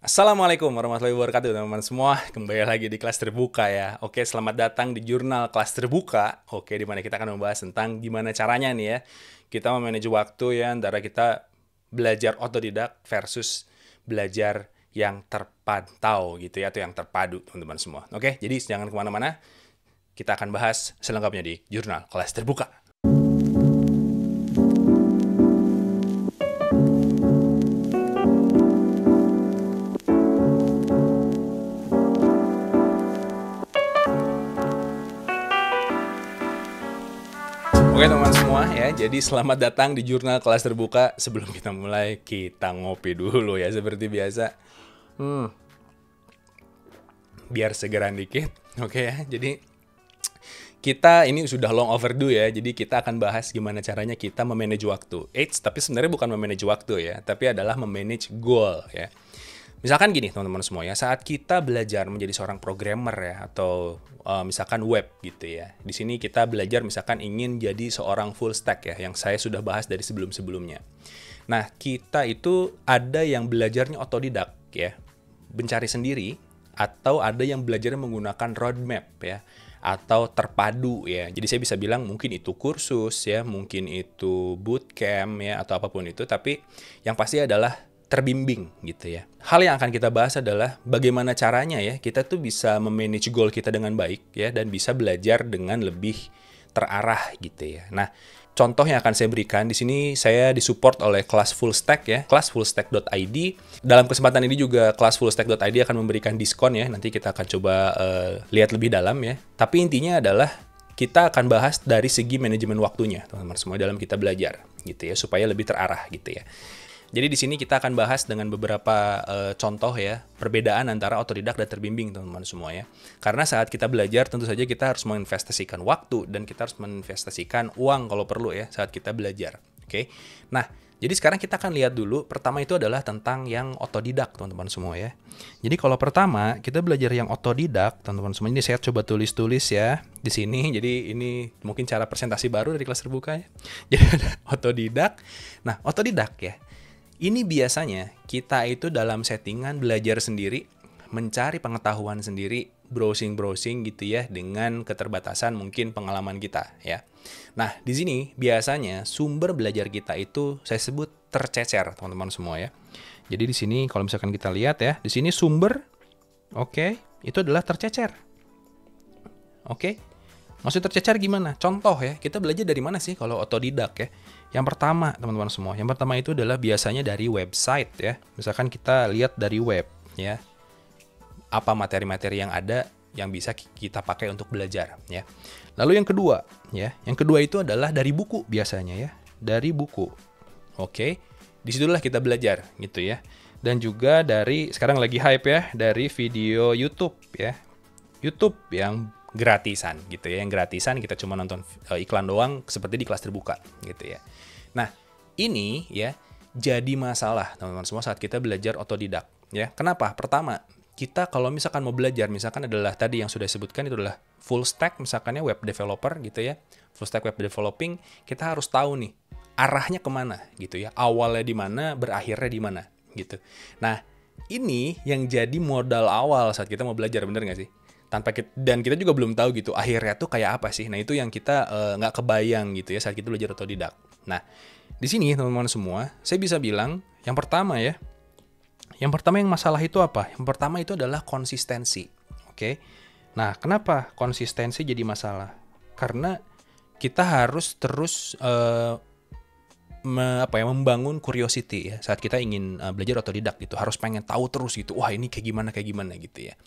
Assalamualaikum warahmatullahi wabarakatuh teman-teman semua. Kembali lagi di kelas terbuka ya. Oke, selamat datang di jurnal kelas terbuka. Oke, di mana kita akan membahas tentang gimana caranya nih ya kita memanage waktu ya antara kita belajar otodidak versus belajar yang terpantau gitu ya, atau yang terpadu teman-teman semua. Oke, jadi jangan kemana-mana. Kita akan bahas selengkapnya di jurnal kelas terbuka. Oke teman-teman semua ya, jadi selamat datang di jurnal kelas terbuka. Sebelum kita mulai, kita ngopi dulu ya seperti biasa. Biar segeran dikit, oke ya. Jadi kita ini sudah long overdue ya, jadi kita akan bahas gimana caranya kita memanage waktu. Tapi sebenarnya bukan memanage waktu ya, tapi adalah memanage goal ya. Misalkan gini teman-teman semua ya, saat kita belajar menjadi seorang programmer ya, atau misalkan web gitu ya. Di sini kita belajar misalkan ingin jadi seorang full stack ya, yang saya sudah bahas dari sebelum-sebelumnya. Nah, kita itu ada yang belajarnya otodidak ya, mencari sendiri, atau ada yang belajarnya menggunakan roadmap ya, atau terpadu ya. Jadi saya bisa bilang mungkin itu kursus ya, mungkin itu bootcamp ya, atau apapun itu, tapi yang pasti adalah terbimbing gitu ya. Hal yang akan kita bahas adalah bagaimana caranya ya kita tuh bisa memanage goal kita dengan baik ya, dan bisa belajar dengan lebih terarah gitu ya. Nah, contoh yang akan saya berikan di sini, saya disupport oleh kelas full stack ya, kelas fullstack.id. Dalam kesempatan ini juga kelas fullstack.id akan memberikan diskon ya. Nanti kita akan coba lihat lebih dalam ya. Tapi intinya adalah kita akan bahas dari segi manajemen waktunya, teman-teman semua, dalam kita belajar gitu ya, supaya lebih terarah gitu ya. Jadi di sini kita akan bahas dengan beberapa contoh ya, perbedaan antara otodidak dan terbimbing teman-teman semua ya. Karena saat kita belajar tentu saja kita harus menginvestasikan waktu dan kita harus menginvestasikan uang kalau perlu ya saat kita belajar. Oke. Nah, jadi sekarang kita akan lihat dulu, pertama itu adalah tentang yang otodidak teman-teman semua ya. Jadi kalau pertama kita belajar yang otodidak teman-teman semua, ini saya coba tulis-tulis ya di sini. Jadi ini mungkin cara presentasi baru dari kelas terbuka ya. Jadi ada otodidak. Nah, otodidak ya. Ini biasanya kita itu dalam settingan belajar sendiri, mencari pengetahuan sendiri, browsing-browsing gitu ya, dengan keterbatasan mungkin pengalaman kita ya. Nah, di sini biasanya sumber belajar kita itu saya sebut tercecer, teman-teman semua ya. Jadi di sini kalau misalkan kita lihat ya, di sini sumber, oke, itu adalah tercecer. Oke. Maksud tercecer gimana? Contoh ya, kita belajar dari mana sih kalau otodidak ya? Yang pertama, teman-teman semua, yang pertama itu adalah biasanya dari website ya. Misalkan kita lihat dari web ya, apa materi-materi yang ada yang bisa kita pakai untuk belajar ya. Lalu yang kedua ya, yang kedua itu adalah dari buku biasanya ya, dari buku. Oke, disitulah kita belajar gitu ya. Dan juga dari, sekarang lagi hype ya, dari video YouTube ya. YouTube yang gratisan gitu ya, yang gratisan kita cuma nonton iklan doang seperti di kelas terbuka gitu ya. Nah, ini ya jadi masalah teman-teman semua saat kita belajar otodidak ya. Kenapa? Pertama, kita kalau misalkan mau belajar, misalkan adalah tadi yang sudah disebutkan itu adalah full stack, misalkannya web developer gitu ya, full stack web developing, kita harus tahu nih arahnya kemana gitu ya, awalnya di mana, berakhirnya di mana gitu. Nah, ini yang jadi modal awal saat kita mau belajar, bener nggak sih? Dan kita juga belum tahu gitu akhirnya tuh kayak apa sih. Nah, itu yang kita nggak kebayang gitu ya saat kita belajar otodidak. Nah, di sini teman-teman semua, saya bisa bilang yang pertama ya, yang pertama yang masalah itu apa? Yang pertama itu adalah konsistensi. Oke. Nah, kenapa konsistensi jadi masalah? Karena kita harus terus membangun curiosity ya saat kita ingin belajar otodidak gitu, harus pengen tahu terus gitu, wah ini kayak gimana gitu ya.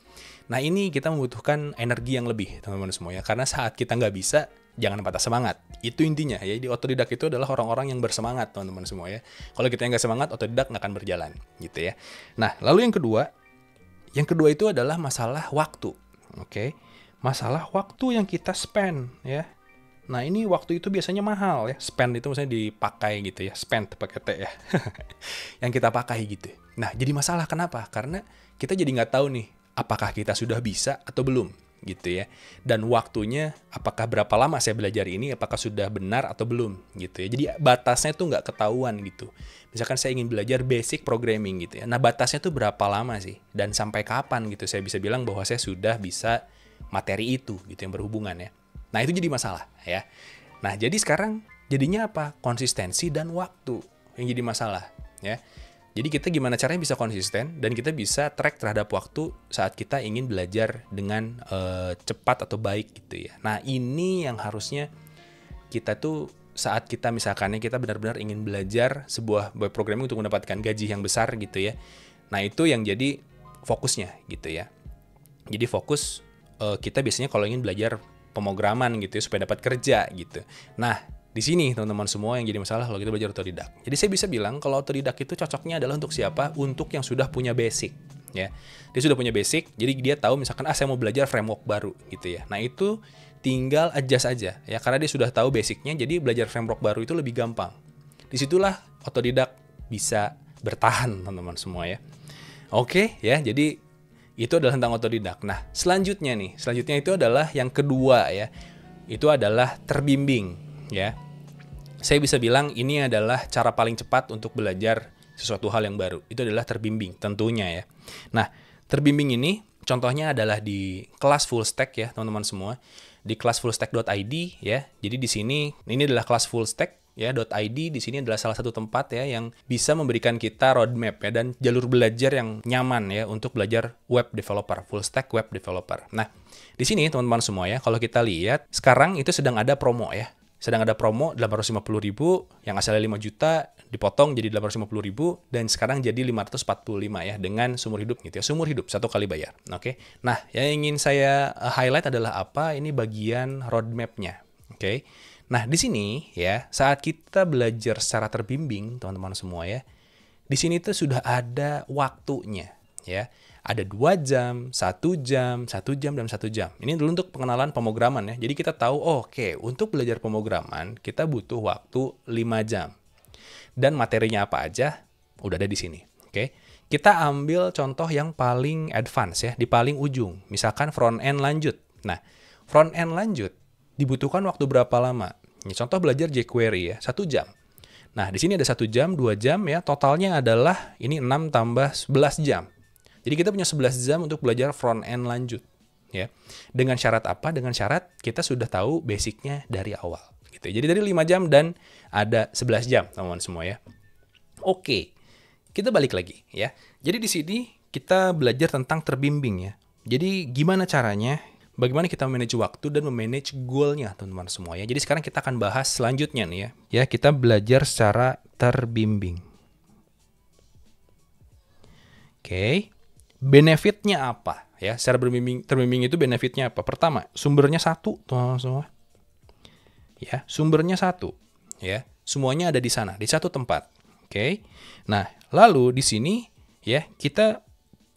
Nah, ini kita membutuhkan energi yang lebih teman-teman semua ya, karena saat kita nggak bisa, jangan patah semangat, itu intinya ya. Di otodidak itu adalah orang-orang yang bersemangat teman-teman semua ya. Kalau kita nggak semangat, otodidak nggak akan berjalan gitu ya. Nah, lalu yang kedua itu adalah masalah waktu. Oke, masalah waktu yang kita spend ya. Nah, ini waktu itu biasanya mahal ya. Spend itu maksudnya dipakai gitu ya. Spend pakai T ya. Yang kita pakai gitu. Nah, jadi masalah kenapa? Karena kita jadi nggak tahu nih, apakah kita sudah bisa atau belum gitu ya. Dan waktunya, apakah berapa lama saya belajar ini, apakah sudah benar atau belum gitu ya. Jadi batasnya tuh nggak ketahuan gitu. Misalkan saya ingin belajar basic programming gitu ya. Nah batasnya tuh berapa lama sih? Dan sampai kapan gitu saya bisa bilang bahwa saya sudah bisa materi itu gitu yang berhubungan ya. Nah itu jadi masalah ya. Nah jadi sekarang jadinya apa? Konsistensi dan waktu yang jadi masalah ya. Jadi kita gimana caranya bisa konsisten dan kita bisa track terhadap waktu saat kita ingin belajar dengan cepat atau baik gitu ya. Nah ini yang harusnya kita tuh saat kita misalkannya kita benar-benar ingin belajar sebuah web programming untuk mendapatkan gaji yang besar gitu ya. Nah itu yang jadi fokusnya gitu ya. Jadi fokus kita biasanya kalau ingin belajar pemrograman gitu ya supaya dapat kerja gitu. Nah di sini teman-teman semua yang jadi masalah kalau kita belajar otodidak. Jadi saya bisa bilang kalau otodidak itu cocoknya adalah untuk siapa? Untuk yang sudah punya basic ya. Dia sudah punya basic, jadi dia tahu misalkan saya mau belajar framework baru gitu ya. Nah itu tinggal adjust aja ya karena dia sudah tahu basicnya, jadi belajar framework baru itu lebih gampang. Disitulah otodidak bisa bertahan teman-teman semua ya. Oke ya, jadi itu adalah tentang otodidak. Nah selanjutnya itu adalah yang kedua ya. Itu adalah terbimbing ya. Saya bisa bilang ini adalah cara paling cepat untuk belajar sesuatu hal yang baru. Itu adalah terbimbing tentunya ya. Nah, terbimbing ini contohnya adalah di kelas full stack ya, teman-teman semua. Di kelas fullstack.id ya. Jadi di sini ini adalah kelas full stack ya .id. Di sini adalah salah satu tempat ya yang bisa memberikan kita roadmap ya dan jalur belajar yang nyaman ya untuk belajar web developer, full stack web developer. Nah, di sini teman-teman semua ya, kalau kita lihat sekarang itu sedang ada promo ya. Sedang ada promo 850.000 yang asalnya 5 juta dipotong jadi 850.000 dan sekarang jadi 545 ya dengan seumur hidup gitu ya. Seumur hidup 1 kali bayar. Oke. Nah, yang ingin saya highlight adalah apa? Ini bagian roadmap-nya. Oke. Nah, di sini ya, saat kita belajar secara terbimbing, teman-teman semua ya, di sini tuh sudah ada waktunya ya. Ada 2 jam, 1 jam, 1 jam, dan 1 jam. Ini dulu untuk pengenalan pemrograman ya. Jadi kita tahu, oke, untuk belajar pemrograman, kita butuh waktu 5 jam. Dan materinya apa aja, udah ada di sini. Oke. Kita ambil contoh yang paling advance ya, di paling ujung. Misalkan front-end lanjut. Nah, front-end lanjut dibutuhkan waktu berapa lama? Ini contoh belajar jQuery ya, 1 jam. Nah, di sini ada 1 jam, 2 jam ya. Totalnya adalah ini 6 tambah 11 jam. Jadi kita punya 11 jam untuk belajar front-end lanjut. Ya. Dengan syarat apa? Dengan syarat kita sudah tahu basicnya dari awal. Gitu. Jadi dari 5 jam dan ada 11 jam, teman-teman semua ya. Oke, kita balik lagi ya. Jadi di sini kita belajar tentang terbimbing ya. Jadi gimana caranya? Bagaimana kita memanage waktu dan memanage goal-nya, teman-teman semua ya. Jadi sekarang kita akan bahas selanjutnya nih ya. Ya, kita belajar secara terbimbing. Oke. Benefitnya apa ya? Secara terbimbing itu benefitnya apa? Pertama, sumbernya satu, teman-teman semua. Ya, sumbernya satu. Ya, semuanya ada di sana, di satu tempat. Oke. Nah, lalu di sini ya kita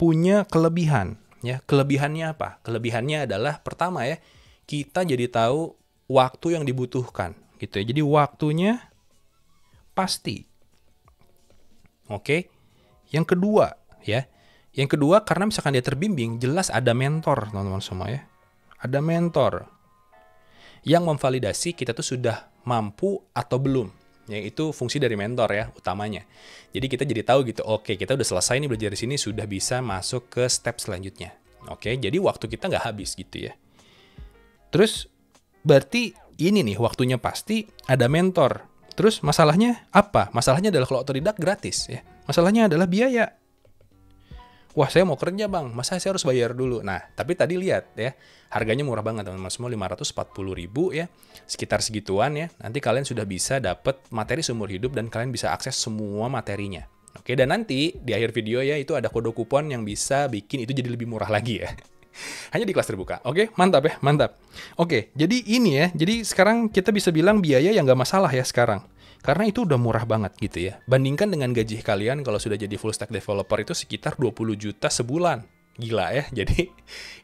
punya kelebihan. Ya, kelebihannya apa? Kelebihannya adalah pertama ya, kita jadi tahu waktu yang dibutuhkan, gitu ya. Jadi waktunya pasti. Oke. Yang kedua ya. Yang kedua, karena misalkan dia terbimbing, jelas ada mentor, teman-teman semua ya. Ada mentor yang memvalidasi kita tuh sudah mampu atau belum. Ya, itu fungsi dari mentor ya, utamanya. Jadi kita jadi tahu gitu, oke, kita udah selesai nih belajar di sini, sudah bisa masuk ke step selanjutnya. Oke, jadi waktu kita nggak habis gitu ya. Terus, berarti ini nih, waktunya pasti ada mentor. Terus masalahnya apa? Masalahnya adalah kalau otodidak gratis ya. Masalahnya adalah biaya. Wah, saya mau kerja bang, masa saya harus bayar dulu? Nah, tapi tadi lihat ya, harganya murah banget teman-teman semua, 540.000 ya, sekitar segituan ya. Nanti kalian sudah bisa dapat materi seumur hidup dan kalian bisa akses semua materinya. Oke, dan nanti di akhir video ya, itu ada kode kupon yang bisa bikin itu jadi lebih murah lagi ya. Hanya di kelas terbuka. Oke, mantap ya, mantap. Oke, jadi ini ya, jadi sekarang kita bisa bilang biaya yang nggak masalah ya sekarang. Karena itu udah murah banget gitu ya. Bandingkan dengan gaji kalian kalau sudah jadi full stack developer itu sekitar 20 juta sebulan. Gila ya. Jadi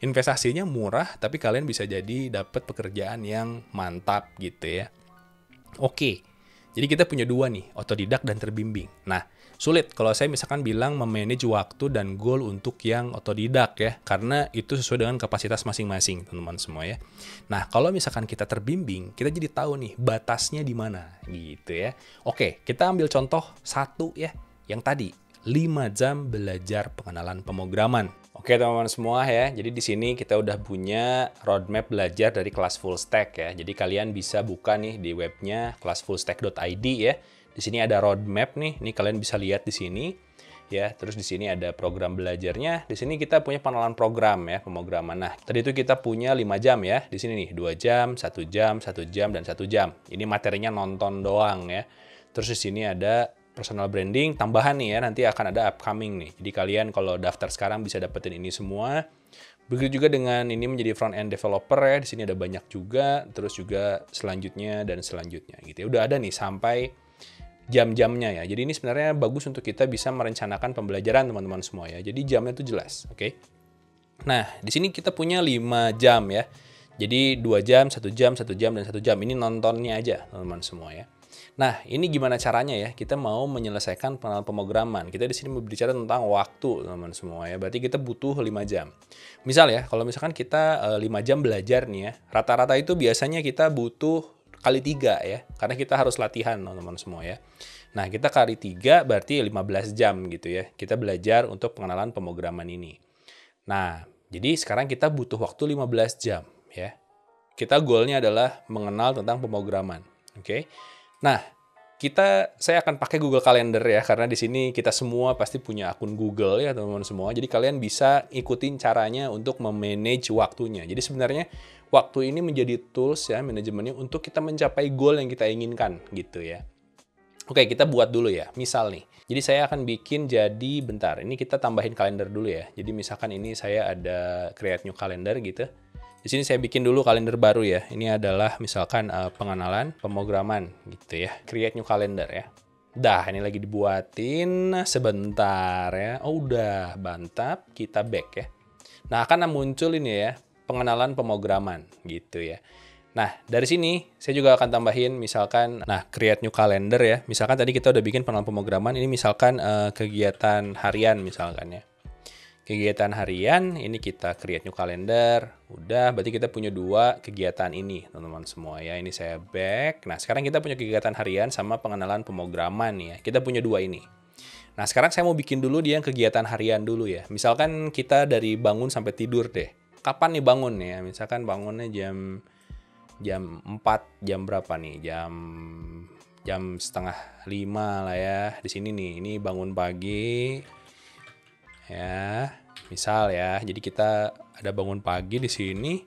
investasinya murah tapi kalian bisa jadi dapat pekerjaan yang mantap gitu ya. Oke. Jadi kita punya dua nih, otodidak dan terbimbing. Nah, Sulit kalau saya misalkan bilang memanage waktu dan goal untuk yang otodidak ya, karena itu sesuai dengan kapasitas masing-masing teman-teman semua ya. Nah, kalau misalkan kita terbimbing, kita jadi tahu nih batasnya di mana gitu ya. Oke, kita ambil contoh satu ya, yang tadi 5 jam belajar pengenalan pemrograman. Oke teman-teman semua ya, jadi di sini kita udah punya roadmap belajar dari kelas full stack ya. Jadi kalian bisa buka nih di webnya kelasfullstack.id ya. Di sini ada roadmap nih, ini kalian bisa lihat di sini ya. Terus di sini ada program belajarnya. Di sini kita punya pengenalan program ya, pemrograman. Nah, tadi itu kita punya 5 jam ya. Di sini nih 2 jam, 1 jam, 1 jam dan 1 jam. Ini materinya nonton doang ya. Terus di sini ada personal branding tambahan nih ya, nanti akan ada upcoming nih. Jadi kalian kalau daftar sekarang bisa dapetin ini semua. Begitu juga dengan ini menjadi front end developer ya, di sini ada banyak juga, terus juga selanjutnya dan selanjutnya gitu ya. Udah ada nih sampai jam-jamnya ya. Jadi ini sebenarnya bagus untuk kita bisa merencanakan pembelajaran teman-teman semua ya. Jadi jamnya itu jelas, oke? Nah, di sini kita punya 5 jam ya. Jadi 2 jam, 1 jam, 1 jam, dan 1 jam. Ini nontonnya aja teman-teman semua ya. Nah, ini gimana caranya ya? Kita mau menyelesaikan pengenalan pemrograman. Kita di sini berbicara tentang waktu, teman-teman semua ya. Berarti kita butuh 5 jam. Misal ya, kalau misalkan kita 5 jam belajar nih ya, rata-rata itu biasanya kita butuh kali 3 ya. Karena kita harus latihan, teman-teman semua ya. Nah, kita kali 3 berarti 15 jam gitu ya. Kita belajar untuk pengenalan pemrograman ini. Nah, jadi sekarang kita butuh waktu 15 jam ya. Kita goalnya adalah mengenal tentang pemrograman, oke? Nah, saya akan pakai Google Calendar ya, karena di sini kita semua pasti punya akun Google ya teman-teman semua. Jadi kalian bisa ikutin caranya untuk memanage waktunya. Jadi sebenarnya waktu ini menjadi tools ya manajemennya untuk kita mencapai goal yang kita inginkan gitu ya. Oke, kita buat dulu ya. Misal nih, jadi saya akan bikin bentar, ini kita tambahin kalender dulu ya. Jadi misalkan ini saya ada create new calendar gitu. Di sini saya bikin dulu kalender baru ya. Ini adalah misalkan pengenalan pemrograman gitu ya. Create new calendar ya. Dah, ini lagi dibuatin sebentar ya. Oh, udah, mantap. Kita back ya. Nah, akan muncul ini ya, pengenalan pemrograman gitu ya. Nah, dari sini saya juga akan tambahin misalkan, create new calendar ya. Misalkan tadi kita udah bikin pengenalan pemrograman, ini misalkan kegiatan harian misalkan ya. Kegiatan harian, ini kita create new calendar. Udah, berarti kita punya 2 kegiatan ini, teman-teman semua ya. Ini saya back. Nah, sekarang kita punya kegiatan harian sama pengenalan pemrograman ya. Kita punya 2 ini. Nah, sekarang saya mau bikin dulu dia yang kegiatan harian dulu ya. Misalkan kita dari bangun sampai tidur deh. Kapan nih bangun ya? Misalkan bangunnya jam 4, jam berapa nih? Jam setengah 5 lah ya. Di sini nih, ini bangun pagi. Ya, misal ya. Jadi kita ada bangun pagi di sini.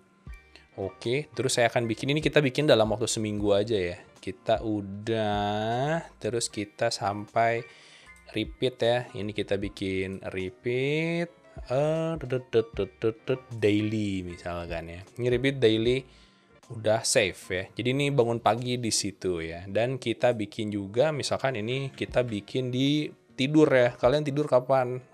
Oke, terus saya akan bikin ini, kita bikin dalam waktu seminggu aja ya. Kita udah, terus kita sampai repeat ya. Ini kita bikin repeat daily misalkan ya. Ini repeat daily, udah save ya. Jadi ini bangun pagi di situ ya. Dan kita bikin juga misalkan ini kita bikin di tidur ya. Kalian tidur kapan?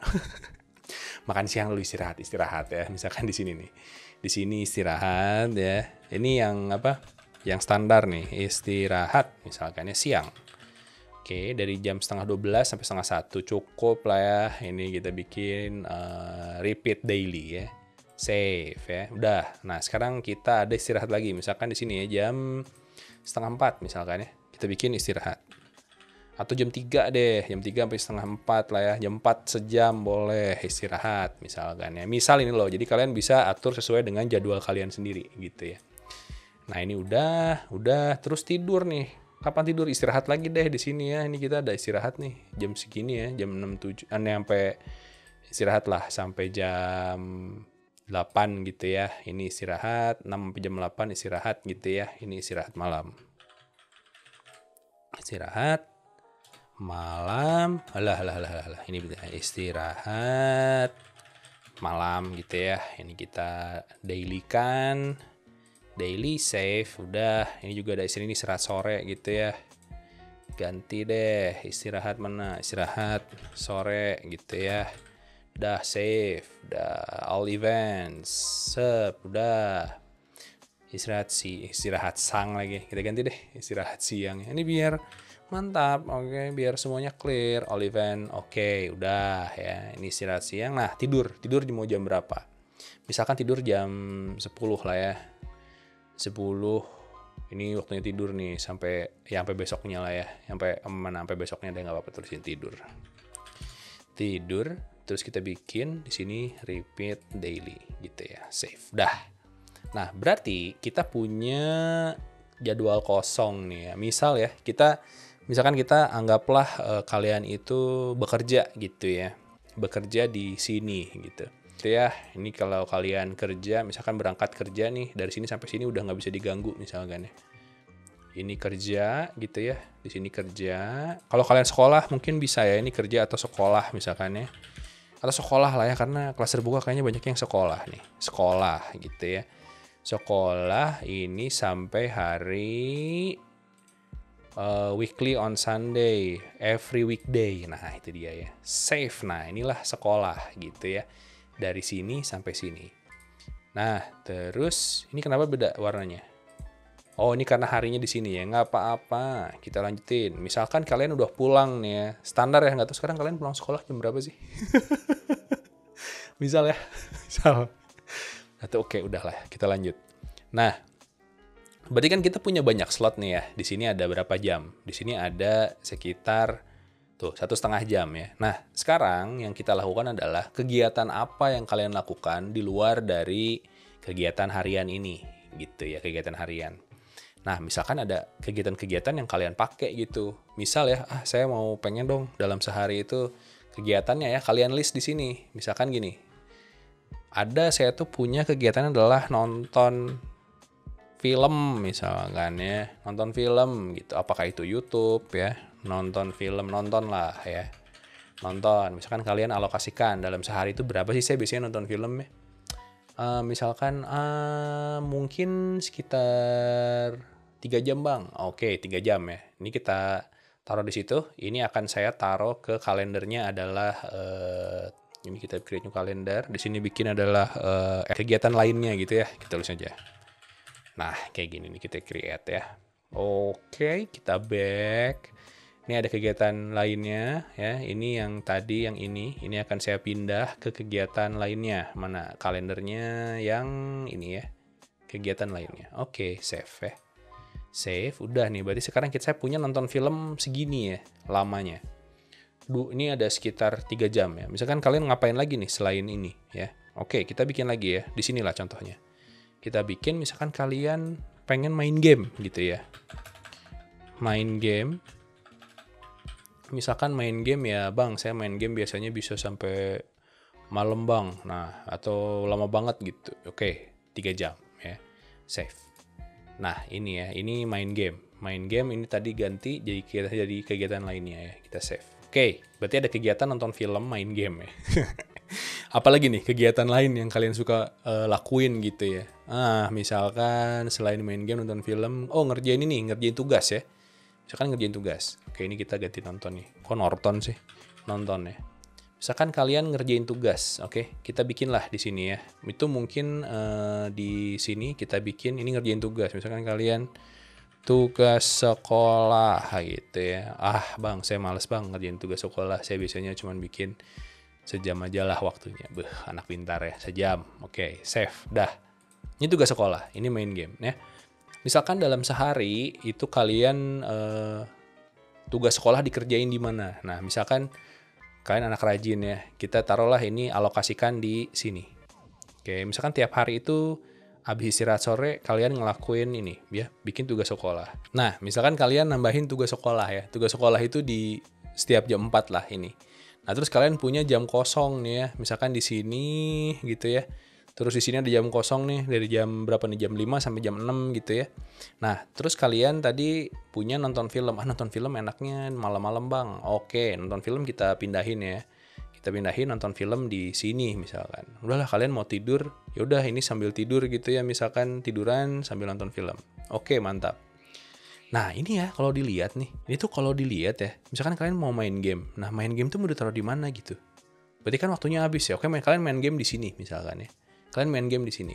Makan siang lu istirahat ya. Misalkan di sini nih. Di sini istirahat ya. Ini yang apa? Yang standar nih, istirahat misalkan ya siang. Oke, dari jam setengah 12 sampai setengah 1 cukup lah ya. Ini kita bikin repeat daily ya. Save ya. Udah. Nah, sekarang kita ada istirahat lagi. Misalkan di sini ya jam setengah 4 misalkan ya. Kita bikin istirahat. Atau jam 3 deh, jam 3 sampai setengah 4 lah ya. Jam 4 sejam boleh istirahat misalkan ya. Misal ini loh, jadi kalian bisa atur sesuai dengan jadwal kalian sendiri gitu ya. Nah, ini udah terus tidur nih. Kapan tidur? Istirahat lagi deh di sini ya. Ini kita ada istirahat nih jam segini ya, jam 6 7 sampai istirahat lah sampai jam 8 gitu ya. Ini istirahat 6 sampai jam 8 istirahat gitu ya. Ini istirahat malam. Istirahat malam, ini istirahat malam gitu ya. Ini kita daily save, udah. Ini juga ada istirahat, ini istirahat sore gitu ya. Ganti deh, istirahat mana? Istirahat sore gitu ya. Udah save, udah all events, udah. Istirahat sang lagi. Kita ganti deh, istirahat siang. Ini biar mantap. Oke, biar semuanya clear. All event, oke, udah ya. Ini istirahat siang. Nah, tidur mau jam berapa? Misalkan tidur jam 10 lah ya. 10 ini waktunya tidur nih sampai besoknya lah ya. Sampai besoknya deh, nggak apa-apa, tulisin tidur. Terus kita bikin di sini repeat daily gitu ya. Save. Dah. Nah, berarti kita punya jadwal kosong nih ya. Misalkan kita anggaplah kalian itu bekerja gitu ya. Bekerja di sini gitu. Gitu ya. Ini kalau kalian kerja, misalkan berangkat kerja nih, dari sini sampai sini udah nggak bisa diganggu misalkan ya. Ini kerja gitu ya. Di sini kerja. Kalau kalian sekolah mungkin bisa ya, ini kerja atau sekolah misalkan ya. Atau sekolah lah ya, karena kelas terbuka kayaknya banyak yang sekolah nih. Sekolah gitu ya. Sekolah ini sampai hari weekly on Sunday, every weekday. Nah, itu dia ya. Save. Nah, inilah sekolah gitu ya. Dari sini sampai sini. Nah, terus ini kenapa beda warnanya? Oh, ini karena harinya di sini ya. Nggak apa-apa. Kita lanjutin. Misalkan kalian udah pulang nih ya. Standar ya, nggak tahu sekarang kalian pulang sekolah jam berapa sih? Misal ya. Misal. Atau oke, udahlah, kita lanjut. Nah, berarti kan kita punya banyak slot nih ya. Di sini ada berapa jam? Di sini ada sekitar 1,5 jam ya. Nah, sekarang yang kita lakukan adalah kegiatan apa yang kalian lakukan di luar dari kegiatan harian ini, gitu ya, kegiatan harian. Nah, misalkan ada kegiatan-kegiatan yang kalian pakai gitu. Misal ya, saya mau pengen dong dalam sehari itu kegiatannya ya, kalian list di sini. Misalkan gini. Saya tuh punya kegiatan adalah nonton film misalkan ya, nonton film gitu. Apakah itu YouTube ya, nonton film, nonton lah ya, nonton. Misalkan kalian alokasikan dalam sehari itu berapa sih saya biasanya nonton film ya? Misalkan mungkin sekitar 3 jam bang. Oke, 3 jam ya. Ini kita taruh di situ. Ini akan saya taruh ke kalendernya adalah ini kita create new calendar. Di sini bikin adalah kegiatan lainnya gitu ya. Kita tulis aja. Nah, kayak gini nih kita create ya. Oke, kita back. Ini ada kegiatan lainnya ya. Ini yang tadi yang ini akan saya pindah ke kegiatan lainnya. Mana kalendernya yang ini ya. Kegiatan lainnya. Oke, save ya. Save, udah nih. Berarti sekarang saya punya nonton film segini ya lamanya. Ini ada sekitar 3 jam ya. Misalkan kalian ngapain lagi nih selain ini ya. Oke, kita bikin lagi ya. Di sinilah contohnya. Kita bikin misalkan kalian pengen main game gitu ya. Main game. Misalkan main game ya, Bang, saya main game biasanya bisa sampai malam, Bang. Nah, atau lama banget gitu. Oke, 3 jam ya. Save. Nah, ini ya. Ini main game. Main game ini tadi ganti jadi kegiatan lainnya ya. Kita save. Oke, berarti ada kegiatan nonton film, main game ya. Apalagi nih kegiatan lain yang kalian suka lakuin gitu ya. Misalkan selain main game, nonton film, ngerjain tugas ya. Misalkan ngerjain tugas. Oke, ini kita ganti nonton nih. Kok nonton sih? Nonton ya. Misalkan kalian ngerjain tugas, oke, kita bikinlah di sini ya. Itu mungkin di sini kita bikin ini ngerjain tugas. Misalkan kalian tugas sekolah gitu ya. Bang, saya males bang ngerjain tugas sekolah. Saya biasanya cuma bikin sejam aja lah waktunya. Anak pintar ya, sejam. Oke, save. Dah. Ini tugas sekolah, ini main game ya. Misalkan dalam sehari itu kalian tugas sekolah dikerjain di mana? Nah, misalkan kalian anak rajin ya. Kita taruhlah ini alokasikan di sini. Oke, misalkan tiap hari itu habis istirahat sore kalian ngelakuin ini ya, bikin tugas sekolah. Nah, misalkan kalian nambahin tugas sekolah ya. Tugas sekolah itu di setiap jam 4 lah ini. Nah, terus kalian punya jam kosong nih ya. Misalkan di sini gitu ya. Terus di sini ada jam kosong nih dari jam berapa nih? Jam 5 sampai jam 6 gitu ya. Nah, terus kalian tadi punya nonton film. Nonton film enaknya malam-malam, Bang. Oke, nonton film kita pindahin ya. Kita pindahin nonton film di sini misalkan. Udahlah kalian mau tidur, ya udah ini sambil tidur gitu ya, misalkan tiduran sambil nonton film. Oke, mantap. Nah, ini ya kalau dilihat nih. Ini tuh kalau dilihat ya, misalkan kalian mau main game. Nah, main game tuh mau ditaruh di mana gitu. Berarti kan waktunya habis ya. Oke, kalian main game di sini misalkan ya. Kalian main game di sini.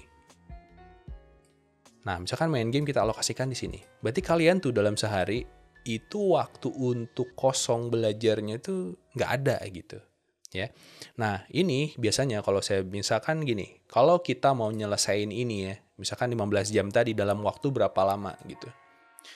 Nah, misalkan main game kita alokasikan di sini. Berarti kalian tuh dalam sehari itu waktu untuk kosong belajarnya itu nggak ada gitu ya. Nah ini biasanya kalau saya misalkan gini, kalau kita mau nyelesain ini ya, misalkan 15 jam tadi dalam waktu berapa lama gitu.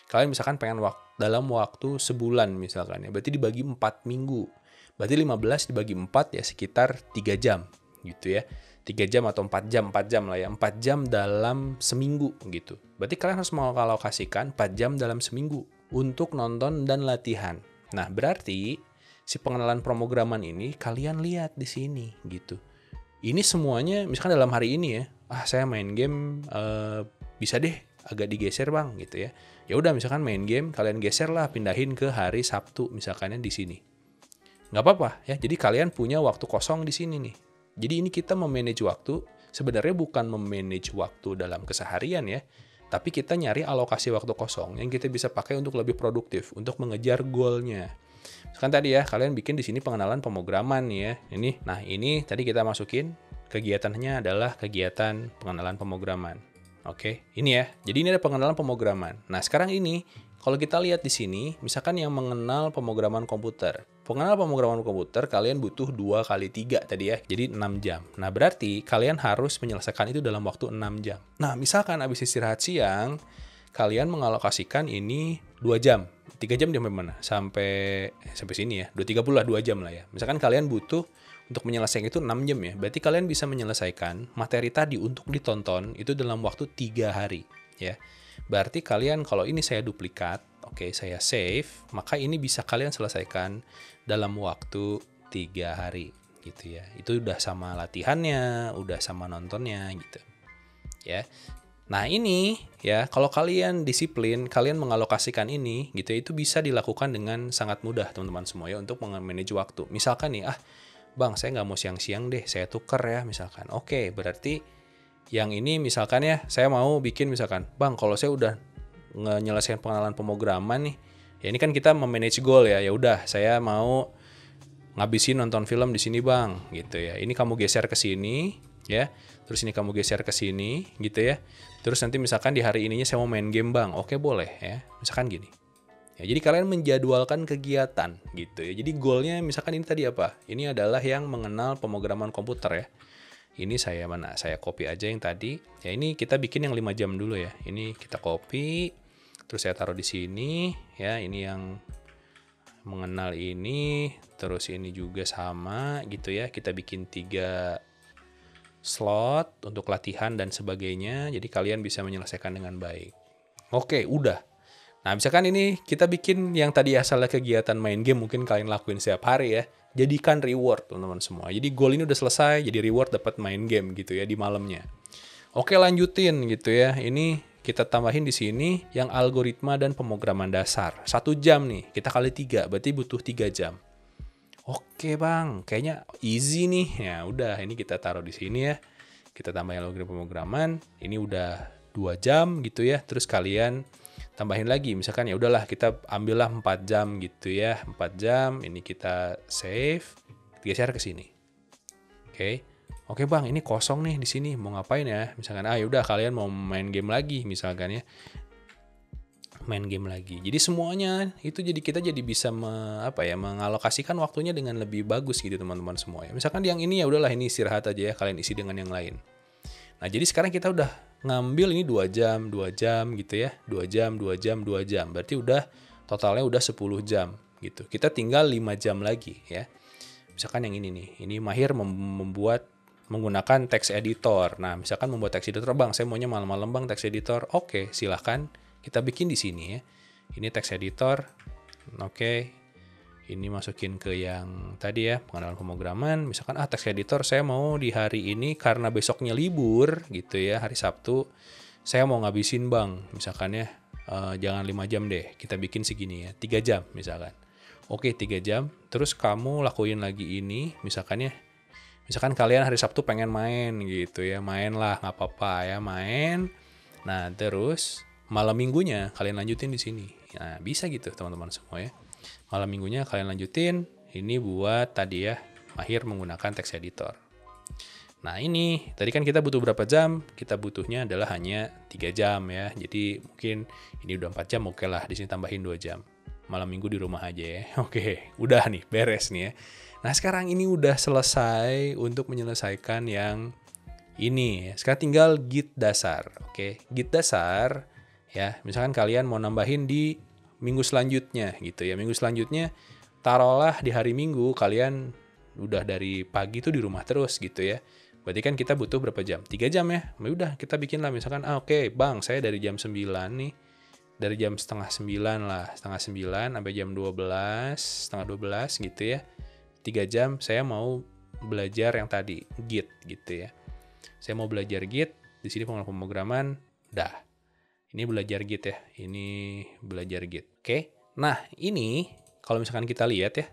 Kalian misalkan pengen dalam waktu sebulan misalkan ya, berarti dibagi 4 minggu. Berarti 15 dibagi 4 ya sekitar 3 jam gitu ya. 3 jam atau 4 jam lah ya. 4 jam dalam seminggu gitu. Berarti kalian harus mengalokasikan 4 jam dalam seminggu untuk nonton dan latihan. Nah, berarti si pengenalan pemrograman ini kalian lihat di sini gitu. Ini semuanya misalkan dalam hari ini ya, saya main game bisa deh agak digeser bang gitu ya. Ya udah misalkan main game kalian geser lah, pindahin ke hari Sabtu misalkannya di sini. Nggak apa-apa ya. Jadi kalian punya waktu kosong di sini nih. Jadi ini kita memanage waktu, sebenarnya bukan memanage waktu dalam keseharian ya, tapi kita nyari alokasi waktu kosong yang kita bisa pakai untuk lebih produktif, untuk mengejar goalnya. Misalkan tadi ya, kalian bikin di sini pengenalan pemrograman nih ya. Ini tadi kita masukin kegiatannya adalah kegiatan pengenalan pemrograman. Oke, ini ya. Jadi ini ada pengenalan pemrograman. Nah, sekarang ini kalau kita lihat di sini, misalkan yang mengenal pemrograman komputer. Pengenal pemrograman komputer kalian butuh 2 kali 3 tadi ya, jadi 6 jam. Nah, berarti kalian harus menyelesaikan itu dalam waktu 6 jam. Nah, misalkan habis istirahat siang, kalian mengalokasikan ini 2 jam. 3 jam di mana? Sampai sini ya. 2.30 lah, 2 jam lah ya. Misalkan kalian butuh untuk menyelesaikan itu 6 jam ya. Berarti kalian bisa menyelesaikan materi tadi untuk ditonton itu dalam waktu 3 hari ya. Berarti kalian kalau ini saya duplikat, oke, saya save, maka ini bisa kalian selesaikan dalam waktu 3 hari gitu ya. Itu udah sama latihannya, udah sama nontonnya gitu. Ya. Nah, ini ya, kalau kalian disiplin, kalian mengalokasikan ini gitu ya, itu bisa dilakukan dengan sangat mudah teman-teman semua ya untuk manage waktu. Misalkan nih, Bang, saya nggak mau siang-siang deh, saya tuker ya misalkan. Oke, berarti yang ini misalkan ya, saya mau bikin misalkan, Bang, kalau saya udah nyelesain pengenalan pemrograman nih, ya ini kan kita memanage goal ya, ya udah saya mau ngabisin nonton film di sini Bang, gitu ya. Ini kamu geser ke sini, ya. Terus ini kamu geser ke sini, gitu ya. Terus nanti misalkan di hari ininya saya mau main game Bang, oke boleh ya, misalkan gini. Ya, jadi kalian menjadwalkan kegiatan gitu ya. Jadi goalnya misalkan ini tadi apa? Ini adalah yang mengenal pemrograman komputer ya. Ini saya copy aja yang tadi. Ya ini kita bikin yang 5 jam dulu ya. Ini kita copy, terus saya taruh di sini ya. Ini yang mengenal ini, terus ini juga sama gitu ya. Kita bikin 3 slot untuk latihan dan sebagainya. Jadi kalian bisa menyelesaikan dengan baik. Oke, udah. Nah, misalkan ini kita bikin yang tadi asalnya kegiatan main game, mungkin kalian lakuin setiap hari ya. Jadikan reward teman-teman semua. Jadi goal ini udah selesai, jadi reward dapat main game gitu ya di malamnya. Oke, lanjutin gitu ya. Ini kita tambahin di sini yang algoritma dan pemrograman dasar. 1 jam nih, kita kali 3, berarti butuh 3 jam. Oke bang, kayaknya easy nih. Ya udah, ini kita taruh di sini ya. Kita tambahin algoritma pemrograman. Ini udah 2 jam gitu ya. Terus kalian tambahin lagi, misalkan ya udahlah kita ambillah 4 jam gitu ya, 4 jam, ini kita save, geser ke sini. Oke bang, ini kosong nih di sini, mau ngapain ya? Misalkan ya udah kalian mau main game lagi misalkan ya, main game lagi. Jadi semuanya itu jadi kita jadi bisa mengalokasikan waktunya dengan lebih bagus gitu teman-teman semua ya. Misalkan yang ini ya udahlah ini istirahat aja ya, kalian isi dengan yang lain. Nah, jadi sekarang kita udah ngambil ini 2 jam gitu ya. 2 jam. Berarti udah totalnya udah 10 jam gitu. Kita tinggal 5 jam lagi ya. Misalkan yang ini nih. Ini Mahir menggunakan text editor. Nah, misalkan membuat text editor, Bang, saya maunya malam-malam Bang text editor. Oke, silahkan kita bikin di sini ya. Ini text editor. Oke. Ini masukin ke yang tadi ya, pengenalan pemrograman. Misalkan text editor saya mau di hari ini karena besoknya libur gitu ya, hari Sabtu. Saya mau ngabisin Bang, misalkan ya, jangan 5 jam deh, kita bikin segini ya, 3 jam misalkan. Oke, 3 jam, terus kamu lakuin lagi ini, misalkan ya. Misalkan kalian hari Sabtu pengen main gitu ya, main lah, nggak apa-apa ya, main. Nah, terus malam minggunya kalian lanjutin di sini. Nah, bisa gitu teman-teman semua ya. Malam minggunya kalian lanjutin, ini buat tadi ya, Mahir menggunakan text editor. Nah ini, tadi kan kita butuh berapa jam? Kita butuhnya adalah hanya 3 jam ya. Jadi mungkin ini udah 4 jam, oke lah, di sini tambahin 2 jam. malam minggu di rumah aja ya. Oke, udah nih, beres nih ya. Nah sekarang ini udah selesai untuk menyelesaikan yang ini. Sekarang tinggal git dasar. Oke, git dasar ya. Misalkan kalian mau nambahin di minggu selanjutnya gitu ya. Minggu selanjutnya taruhlah di hari Minggu kalian udah dari pagi tuh di rumah terus gitu ya. Berarti kan kita butuh berapa jam? 3 jam ya. Udah kita bikin lah misalkan oke, Bang, saya dari jam 9 nih. Dari jam setengah 9 lah, setengah 9 sampai jam 12, setengah 12 gitu ya. 3 jam saya mau belajar yang tadi, Git gitu ya. Saya mau belajar Git, di sini pemrograman, dah. Ini belajar Git ya, ini belajar Git. Oke, nah ini kalau misalkan kita lihat ya,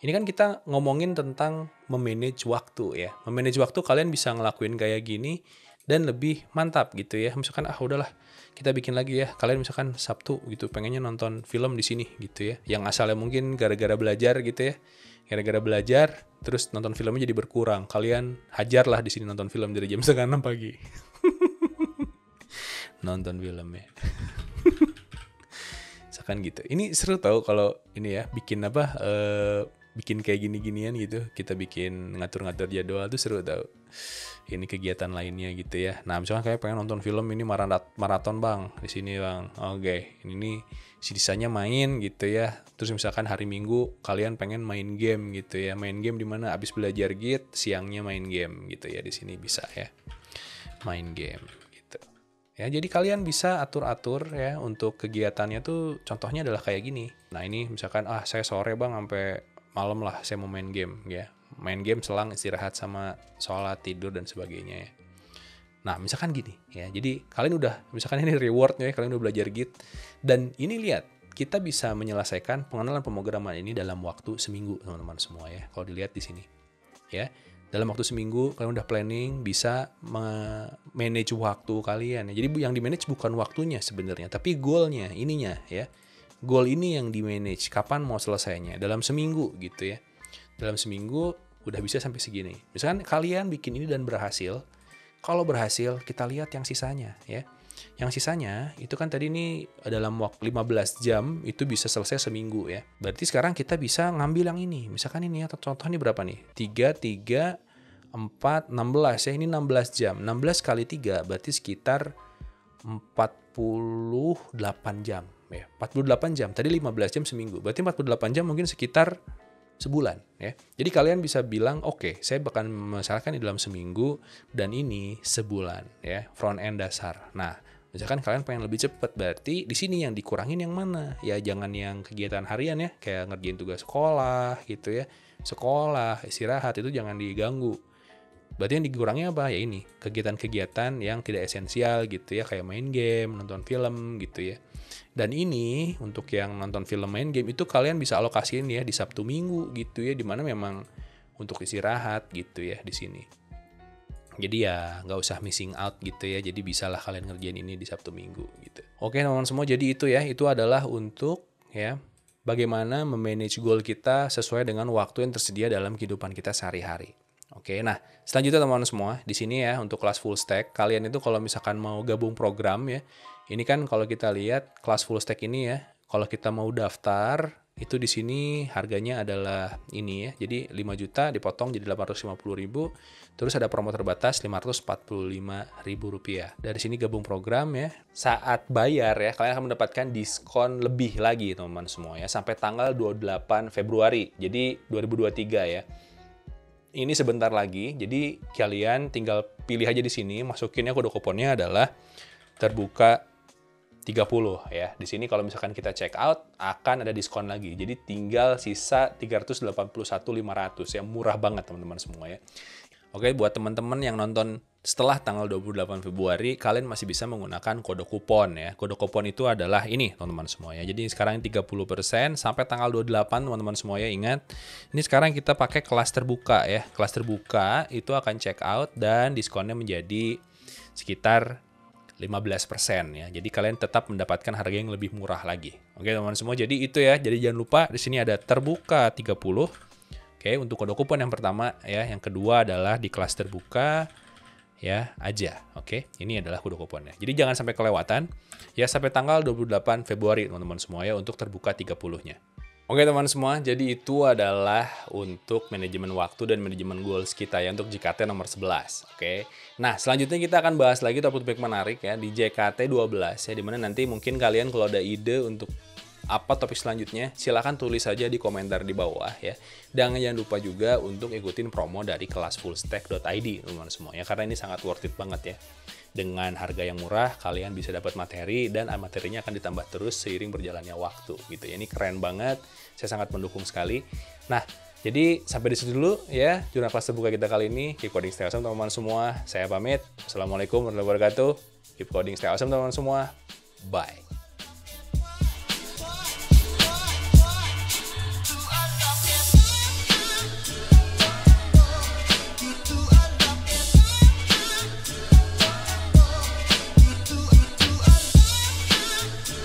ini kan kita ngomongin tentang memanage waktu ya. Memanage waktu kalian bisa ngelakuin kayak gini dan lebih mantap gitu ya. Misalkan udahlah kita bikin lagi ya. Kalian misalkan Sabtu gitu pengennya nonton film di sini gitu ya. Yang asalnya mungkin gara-gara belajar gitu ya. Gara-gara belajar terus nonton filmnya jadi berkurang. Kalian hajarlah di sini nonton film dari jam 5:30 pagi. Nonton film ya. Misalkan gitu. Ini seru tau kalau ini ya bikin bikin kayak gini-ginian gitu. Kita bikin ngatur-ngatur jadwal tuh seru tau. Ini kegiatan lainnya gitu ya. Nah, misalkan kayak pengen nonton film ini maraton Bang di sini Bang. Oke, ini sisanya main gitu ya. Terus misalkan hari Minggu kalian pengen main game gitu ya. Main game di mana abis belajar Git, siangnya main game gitu ya. Di sini bisa ya. Main game gitu. Ya, jadi kalian bisa atur-atur ya untuk kegiatannya tuh contohnya adalah kayak gini. Nah, ini misalkan saya sore Bang sampai malam lah saya mau main game ya. Main game selang istirahat sama sholat, tidur dan sebagainya ya. Nah, misalkan gini ya. Jadi kalian udah misalkan ini rewardnya ya, kalian udah belajar Git dan ini lihat kita bisa menyelesaikan pengenalan pemrograman ini dalam waktu seminggu teman-teman semua ya. Kalau dilihat di sini ya. Dalam waktu seminggu kalian udah planning bisa manage waktu kalian ya. Jadi yang di manage bukan waktunya sebenarnya, tapi goalnya ininya ya. Goal ini yang di-manage, kapan mau selesainya, dalam seminggu gitu ya. Dalam seminggu udah bisa sampai segini. Misalkan kalian bikin ini dan berhasil, kalau berhasil kita lihat yang sisanya ya. Yang sisanya itu kan tadi ini dalam waktu 15 jam itu bisa selesai seminggu ya. Berarti sekarang kita bisa ngambil yang ini. Misalkan ini ya, contoh ini berapa nih? 3, 4, 16 ya, ini 16 jam. 16 kali 3 berarti sekitar 48 jam. Ya, 48 jam. Tadi 15 jam seminggu. Berarti 48 jam mungkin sekitar sebulan ya. Jadi kalian bisa bilang oke, saya bakal misalkan di dalam seminggu dan ini sebulan ya, front end dasar. Nah, misalkan kalian pengen lebih cepat, berarti di sini yang dikurangin yang mana? Ya jangan yang kegiatan harian ya, kayak ngerjain tugas sekolah gitu ya. Sekolah, istirahat itu jangan diganggu. Berarti yang dikurangi apa? Ya ini, kegiatan-kegiatan yang tidak esensial gitu ya, kayak main game, nonton film gitu ya. Dan ini untuk yang nonton film, main game itu kalian bisa alokasiin ya di Sabtu Minggu gitu ya, dimana memang untuk istirahat gitu ya di sini. Jadi ya nggak usah missing out gitu ya, jadi bisalah kalian ngerjain ini di Sabtu Minggu gitu. Oke teman-teman semua, jadi itu ya, itu adalah untuk ya bagaimana memanage goal kita sesuai dengan waktu yang tersedia dalam kehidupan kita sehari-hari. Oke, nah selanjutnya teman-teman semua, di sini ya untuk kelas full stack, kalian itu kalau misalkan mau gabung program ya, ini kan kalau kita lihat kelas full stack ini ya, kalau kita mau daftar, itu di sini harganya adalah ini ya, jadi 5 juta dipotong jadi 850.000, terus ada promo terbatas 545.000 rupiah. Dari sini gabung program ya, saat bayar ya, kalian akan mendapatkan diskon lebih lagi teman-teman semua ya, sampai tanggal 28 Februari, jadi 2023 ya. Ini sebentar lagi, jadi kalian tinggal pilih aja di sini, masukinnya kode kuponnya adalah terbuka 30 ya. Di sini kalau misalkan kita check out akan ada diskon lagi. Jadi tinggal sisa 381.500 ya, murah banget teman-teman semua ya. Oke, buat teman-teman yang nonton setelah tanggal 28 Februari, kalian masih bisa menggunakan kode kupon ya. Kode kupon itu adalah ini teman-teman semua ya. Jadi sekarang 30% sampai tanggal 28 teman-teman semua ya. Ingat, ini sekarang kita pakai kelas terbuka ya. Kelas terbuka itu akan check out dan diskonnya menjadi sekitar 15% ya. Jadi kalian tetap mendapatkan harga yang lebih murah lagi. Oke teman-teman semua, jadi itu ya. Jadi jangan lupa di sini ada terbuka 30. Oke, untuk kode kupon yang pertama ya, yang kedua adalah di kelas terbuka ya aja. Oke, ini adalah kode kuponnya. Jadi jangan sampai kelewatan ya, sampai tanggal 28 Februari teman-teman semua ya untuk terbuka 30-nya. Oke teman semua, jadi itu adalah untuk manajemen waktu dan manajemen goals kita ya untuk JKT nomor 11. Oke. Nah, selanjutnya kita akan bahas lagi topik-topik menarik ya di JKT 12 ya, dimana nanti mungkin kalian kalau ada ide untuk apa topik selanjutnya, silahkan tulis saja di komentar di bawah ya. Dan jangan lupa juga untuk ikutin promo dari kelas fullstack.id teman-teman semua ya, karena ini sangat worth it banget ya. Dengan harga yang murah, kalian bisa dapat materi dan materinya akan ditambah terus seiring berjalannya waktu gitu ya. Ini keren banget, saya sangat mendukung sekali. Nah, jadi sampai di situ dulu ya jurnal kelas terbuka kita kali ini. Keep coding stay awesome teman-teman semua. Saya pamit. Assalamualaikum warahmatullahi wabarakatuh. Keep coding stay awesome teman-teman semua. Bye.